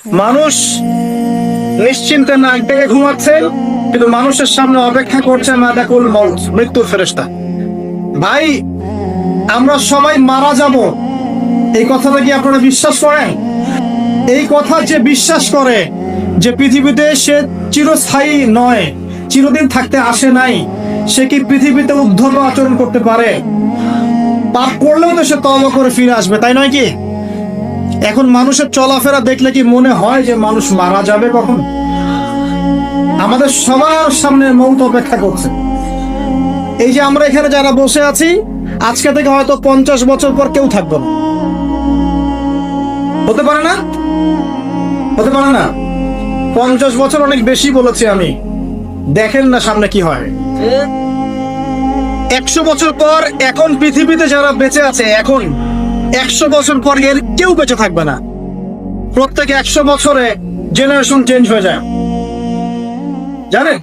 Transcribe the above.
মানুষ নিশ্চিন্তে নাক ডেকে ঘুমাচ্ছে, কিন্তু মানুষের সামনে অপেক্ষা করছে মাদাকুল মউত, মৃত্যুর ফেরেশতা। ভাই, আমরা সবাই মারা যাব, এই কথাটা কি আপনারা বিশ্বাস করেন? এই কথা যে বিশ্বাস করে যে পৃথিবীতে সে চিরস্থায়ী নয়, চিরদিন থাকতে আসে নাই, সে কি পৃথিবীতে উদ্ধত আচরণ করতে পারে? পাপ করলেও তো সে তওবা করে ফিরে আসবে, তাই নয় কি? এখন মানুষের চলাফেরা দেখলে কি মনে হয় যে মানুষ মারা যাবে কখন? আমাদের সবার সামনে মৌত অপেক্ষা করছে। এই যে আমরা এখানে যারা বসে আছি, আজকে থেকে হয়তো 50 বছর পর কেউ থাকবে না। হতে পারে না? হতে পারে না? 50 বছর অনেক বেশি বলেছি আমি। দেখেন না সামনে কি হয়। 100 বছর পর এখন পৃথিবীতে যারা বেঁচে আছে, এখন 100 বছর পর এর কেউ বেঁচে থাকবে না। প্রত্যেক 100 বছরে জেনারেশন চেঞ্জ হয়ে যায়, জানেন?